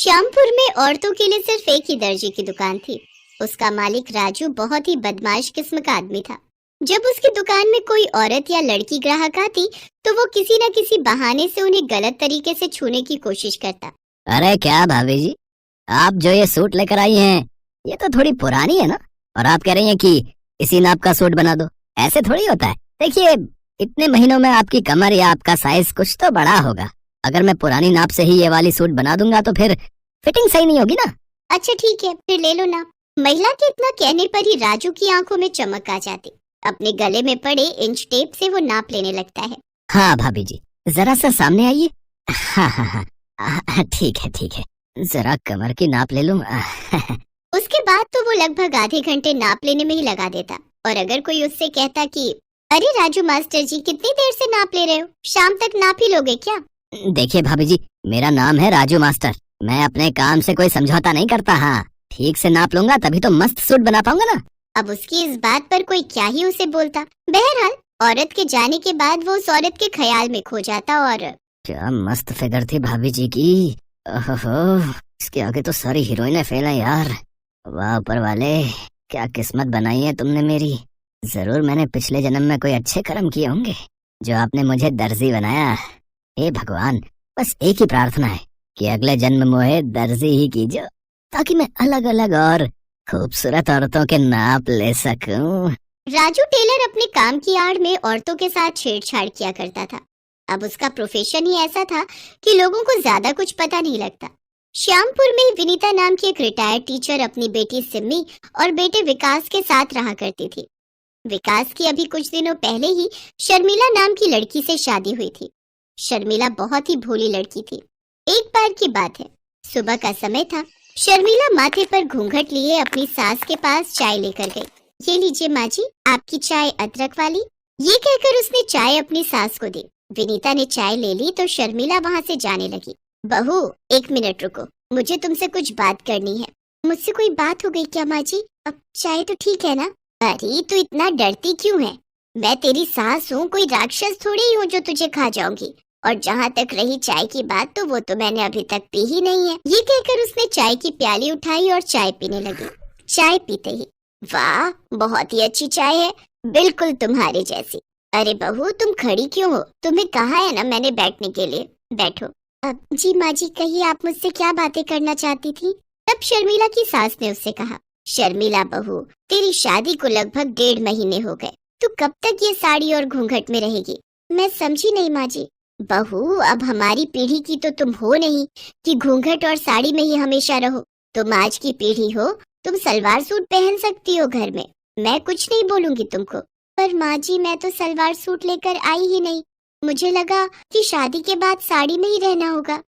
श्यामपुर में औरतों के लिए सिर्फ एक ही दर्जी की दुकान थी। उसका मालिक राजू बहुत ही बदमाश किस्म का आदमी था। जब उसकी दुकान में कोई औरत या लड़की ग्राहक आती तो वो किसी न किसी बहाने से उन्हें गलत तरीके से छूने की कोशिश करता। अरे क्या भाभी जी, आप जो ये सूट लेकर आई हैं ये तो थोड़ी पुरानी है ना, और आप कह रही हैं कि इसी नाप का सूट बना दो। ऐसे थोड़ी होता है। देखिए, इतने महीनों में आपकी कमर या आपका साइज कुछ तो बड़ा होगा। अगर मैं पुरानी नाप से ही ये वाली सूट बना दूंगा तो फिर फिटिंग सही नहीं होगी ना। अच्छा ठीक है, फिर ले लो ना। महिला के इतना कहने पर ही राजू की आंखों में चमक आ जाती। अपने गले में पड़े इंच टेप से वो नाप लेने लगता है। हाँ भाभी जी, जरा सा सामने आइए। हाँ हाँ हाँ, ठीक है ठीक है, जरा कमर की नाप ले लूं। उसके बाद तो वो लगभग आधे घंटे नाप लेने में ही लगा देता। और अगर कोई उससे कहता कि अरे राजू मास्टर जी, कितनी देर से नाप ले रहे हो, शाम तक नाप ही लोगे क्या? देखिए भाभी जी, मेरा नाम है राजू मास्टर। मैं अपने काम से कोई समझौता नहीं करता। हाँ, ठीक से नाप लूंगा तभी तो मस्त सूट बना पाऊंगा ना। अब उसकी इस बात पर कोई क्या ही उसे बोलता। बहरहाल औरत के जाने के बाद वो उस औरत के ख्याल में खो जाता। और क्या मस्त फिगर थी भाभी जी की। ओहो, इसके आगे तो सारी हीरोइनें फेल हैं यार। वाह ऊपर वाले, क्या किस्मत बनाई है तुमने मेरी। जरूर मैंने पिछले जन्म में कोई अच्छे कर्म किए होंगे जो आपने मुझे दर्जी बनाया। हे भगवान, बस एक ही प्रार्थना है कि अगले जन्म मोहे दर्जी ही कीजिए, ताकि मैं अलग अलग और खूबसूरत औरतों के नाप ले सकूं। राजू टेलर अपने काम की आड़ में औरतों के साथ छेड़छाड़ किया करता था। अब उसका प्रोफेशन ही ऐसा था कि लोगों को ज्यादा कुछ पता नहीं लगता। श्यामपुर में विनीता नाम की एक रिटायर्ड टीचर अपनी बेटी सिम्मी और बेटे विकास के साथ रहा करती थी। विकास की अभी कुछ दिनों पहले ही शर्मिला नाम की लड़की से शादी हुई थी। शर्मिला बहुत ही भोली लड़की थी। एक बार की बात है, सुबह का समय था। शर्मिला माथे पर घूंघट लिए अपनी सास के पास चाय लेकर गई। ये लीजिए माँ जी, आपकी चाय अदरक वाली। ये कहकर उसने चाय अपनी सास को दी। विनीता ने चाय ले ली तो शर्मिला वहाँ से जाने लगी। बहू, एक मिनट रुको, मुझे तुमसे कुछ बात करनी है। मुझसे कोई बात हो गई क्या माँ जी? अब चाय तो ठीक है ना? अरे तू इतना डरती क्यों है? मैं तेरी सास हूँ, कोई राक्षस थोड़ी ही हूँ जो तुझे खा जाऊंगी। और जहाँ तक रही चाय की बात, तो वो तो मैंने अभी तक पी ही नहीं है। ये कहकर उसने चाय की प्याली उठाई और चाय पीने लगी। चाय पीते ही, वाह बहुत ही अच्छी चाय है, बिल्कुल तुम्हारे जैसी। अरे बहू, तुम खड़ी क्यों हो? तुम्हें कहा है ना मैंने बैठने के लिए, बैठो। अब जी माँ जी, कहिए आप मुझसे क्या बातें करना चाहती थी? तब शर्मिला की सास ने उससे कहा, शर्मिला बहू, तेरी शादी को लगभग 1.5 महीने हो गए। तू कब तक ये साड़ी और घूंघट में रहेगी? मैं समझी नहीं माँ जी। बहू, अब हमारी पीढ़ी की तो तुम हो नहीं कि घूंघट और साड़ी में ही हमेशा रहो। तुम आज की पीढ़ी हो, तुम सलवार सूट पहन सकती हो घर में। मैं कुछ नहीं बोलूंगी तुमको। पर माँ जी, मैं तो सलवार सूट लेकर आई ही नहीं। मुझे लगा कि शादी के बाद साड़ी में ही रहना होगा।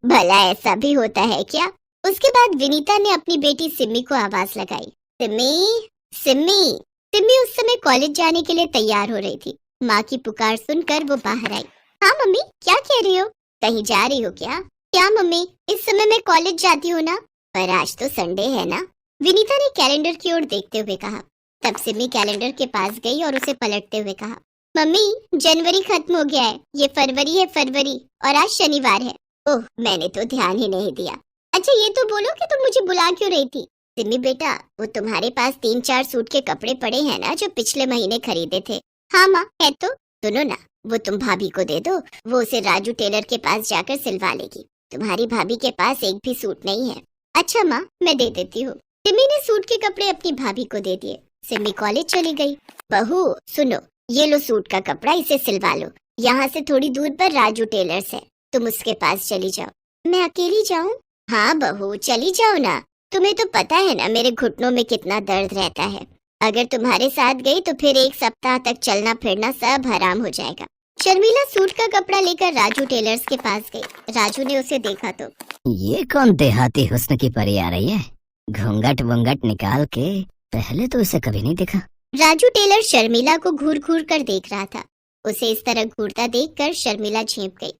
भला ऐसा भी होता है क्या? उसके बाद विनीता ने अपनी बेटी सिम्मी को आवाज लगाई, सिम्मी, सिम्मी। सिम्मी उस समय कॉलेज जाने के लिए तैयार हो रही थी। माँ की पुकार सुनकर वो बाहर आई। हाँ मम्मी, क्या कह रही हो? कहीं जा रही हो क्या? क्या मम्मी, इस समय मैं कॉलेज जाती हूँ ना। पर आज तो संडे है ना, विनीता ने कैलेंडर की ओर देखते हुए कहा। तब सिमी कैलेंडर के पास गई और उसे पलटते हुए कहा, मम्मी जनवरी खत्म हो गया है, ये फरवरी है, फरवरी, और आज शनिवार है। ओह, मैंने तो ध्यान ही नहीं दिया। अच्छा ये तो बोलो कि तुम मुझे बुला क्यों रही थी? सिमी बेटा, वो तुम्हारे पास 3-4 सूट के कपड़े पड़े हैं ना, जो पिछले महीने खरीदे थे। हाँ माँ, है तो। सुनो ना, वो तुम भाभी को दे दो, वो उसे राजू टेलर के पास जाकर सिलवा लेगी। तुम्हारी भाभी के पास एक भी सूट नहीं है। अच्छा माँ, मैं दे देती हूँ। सिमी ने सूट के कपड़े अपनी भाभी को दे दिए। सिमी कॉलेज चली गई। बहू सुनो, ये लो सूट का कपड़ा, इसे सिलवा लो। यहाँ से थोड़ी दूर पर राजू टेलर्स है, तुम उसके पास चली जाओ। मैं अकेली जाऊँ? हाँ बहू, चली जाओ ना। तुम्हें तो पता है ना मेरे घुटनों में कितना दर्द रहता है। अगर तुम्हारे साथ गई तो फिर 1 सप्ताह तक चलना फिरना सब हराम हो जाएगा। शर्मिला सूट का कपड़ा लेकर राजू टेलर्स के पास गई। राजू ने उसे देखा तो, ये कौन देहाती हुस्न की परी आ रही है? घूंघट वूंघट निकाल के, पहले तो इसे कभी नहीं देखा। राजू टेलर शर्मिला को घूर घूर कर देख रहा था। उसे इस तरह घूरता देखकर शर्मिला झेंप गई।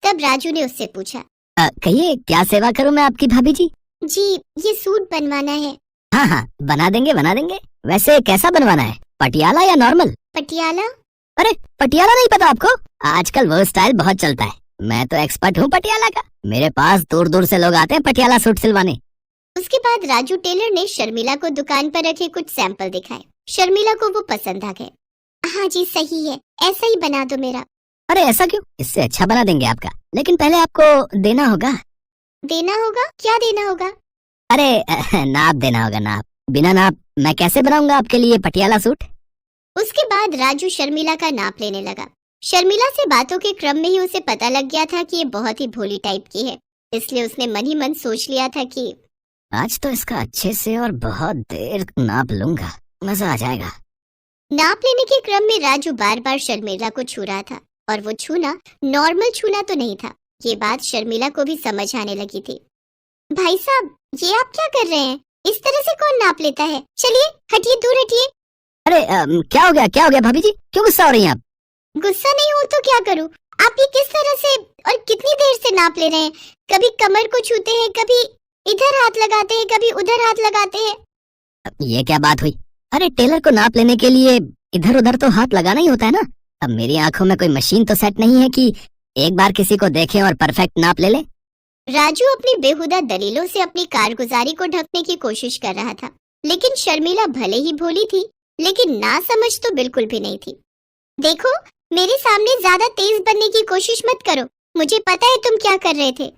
तब राजू ने उससे पूछा, कहिए क्या सेवा करूं मैं आपकी भाभी जी? जी, ये सूट बनवाना है। हाँ हाँ, बना देंगे बना देंगे। वैसे कैसा बनवाना है, पटियाला या नॉर्मल? पटियाला। अरे पटियाला नहीं पता आपको? आजकल वो स्टाइल बहुत चलता है। मैं तो एक्सपर्ट हूँ पटियाला का, मेरे पास दूर दूर से लोग आते हैं पटियाला सूट सिलवाने। उसके बाद राजू टेलर ने शर्मिला को दुकान पर रखे कुछ सैंपल दिखाए। शर्मिला को वो पसंद आ गए। हाँ जी सही है, ऐसा ही बना दो मेरा। अरे ऐसा क्यों, इससे अच्छा बना देंगे आपका, लेकिन पहले आपको देना होगा। देना होगा? क्या देना होगा? अरे नाप देना होगा, नाप। बिना नाप मैं कैसे बनाऊंगा आपके लिए पटियाला सूट। उसके बाद राजू शर्मिला का नाप लेने लगा। शर्मिला से बातों के क्रम में ही उसे पता लग गया था कि ये बहुत ही भोली टाइप की है, इसलिए उसने मन ही मन सोच लिया था कि आज तो इसका अच्छे से और बहुत देर नाप लूंगा, मजा आ जाएगा। नाप लेने के क्रम में राजू बार बार शर्मिला को छू रहा था, और वो छूना नॉर्मल छूना तो नहीं था। ये बात शर्मिला को भी समझ आने लगी थी। भाई साहब, ये आप क्या कर रहे हैं? इस तरह से कौन नाप लेता है? चलिए हटिए, दूर हटिए। अरे क्या हो गया भाभी जी, क्यों गुस्सा हो रही हैं आप? गुस्सा नहीं हो तो क्या करूं? आप ये किस तरह से और कितनी देर से नाप ले रहे हैं? कभी कमर को छूते हैं, कभी इधर हाथ लगाते हैं, कभी उधर हाथ लगाते हैं। ये क्या बात हुई? अरे टेलर को नाप लेने के लिए इधर उधर तो हाथ लगाना ही होता है ना। अब मेरी आंखों में कोई मशीन तो सेट नहीं है कि एक बार किसी को देखें और परफेक्ट नाप ले ले। राजू अपनी बेहुदा दलीलों से अपनी कारगुजारी को ढकने की कोशिश कर रहा था, लेकिन शर्मिला भले ही भोली थी, लेकिन ना समझ तो बिल्कुल भी नहीं थी। देखो, मेरे सामने ज्यादा तेज बनने की कोशिश मत करो, मुझे पता है तुम क्या कर रहे थे।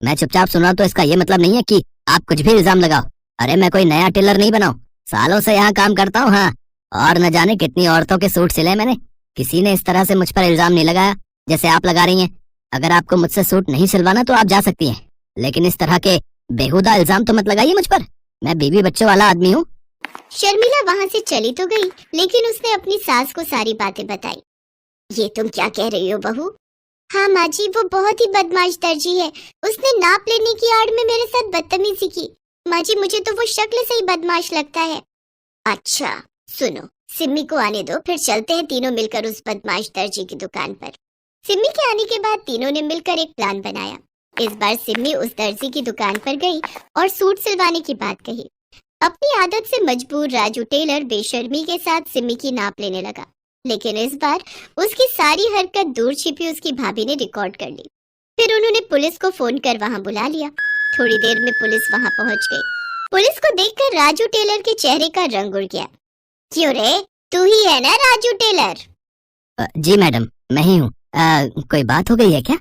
मैं चुपचाप सुना तो इसका ये मतलब नहीं है कि आप कुछ भी इल्जाम लगाओ। अरे मैं कोई नया टेलर नहीं बनाऊं, सालों से यहाँ काम करता हूँ। हाँ, और न जाने कितनी औरतों के सूट सिले मैंने, किसी ने इस तरह से मुझ पर इल्जाम नहीं लगाया जैसे आप लगा रही हैं। अगर आपको मुझसे सूट नहीं सिलवाना तो आप जा सकती हैं, लेकिन इस तरह के बेहुदा इल्जाम तो मत लगाइए मुझ पर। मैं बीवी बच्चों वाला आदमी हूँ। शर्मिला वहाँ से चली तो गई, लेकिन उसने अपनी सास को सारी बातें बताई। ये तुम क्या कह रही हो बहू? हाँ माँ जी, वो बहुत ही बदमाश दर्जी है, उसने नाप लेने की आड़ में मेरे साथ बदतमीजी की। माँ जी, मुझे तो वो शक्ल से ही बदमाश लगता है। अच्छा सुनो, सिम्मी को आने दो, फिर चलते हैं तीनों मिलकर उस बदमाश दर्जी की दुकान पर। सिम्मी के आने के बाद तीनों ने मिलकर एक प्लान बनाया। इस बार सिम्मी उस दर्जी की दुकान पर गई और सूट सिलवाने की बात कही। अपनी आदत से मजबूर राजू टेलर बेशर्मी के साथ सिम्मी की नाप लेने लगा, लेकिन इस बार उसकी सारी हरकत दूर छिपी उसकी भाभी ने रिकॉर्ड कर ली। फिर उन्होंने पुलिस को फोन कर वहां बुला लिया। थोड़ी देर में पुलिस वहां पहुंच गई। पुलिस को देखकर राजू टेलर के चेहरे का रंग उड़ गया। क्यों रे, तू ही है ना राजू टेलर? जी मैडम, मैं ही हूँ। कोई बात हो गई है क्या?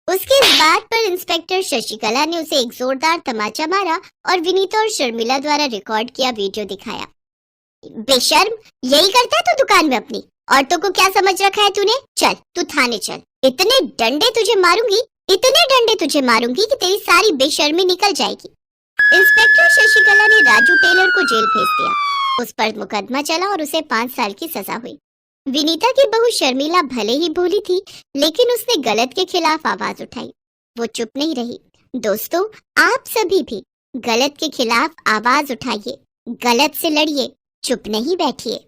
उसके इस बात पर इंस्पेक्टर शशिकला ने उसे एक जोरदार तमाचा मारा और विनीता और शर्मिला द्वारा रिकॉर्ड किया वीडियो दिखाया। बेशर्म, यही करता है तू दुकान में अपनी? औरतों को क्या समझ रखा है तूने? चल तू थाने चल, इतने डंडे तुझे मारूंगी, इतने डंडे तुझे मारूंगी कि तेरी सारी बेशर्मी निकल जाएगी। इंस्पेक्टर शशिकला ने राजू टेलर को जेल भेज दिया। उस पर मुकदमा चला और उसे 5 साल की सजा हुई। विनीता की बहू शर्मिला भले ही भोली थी, लेकिन उसने गलत के खिलाफ आवाज उठाई। वो चुप नहीं रही। दोस्तों, आप सभी भी गलत के खिलाफ आवाज उठाइए, गलत से लड़िए, चुप नहीं बैठिए।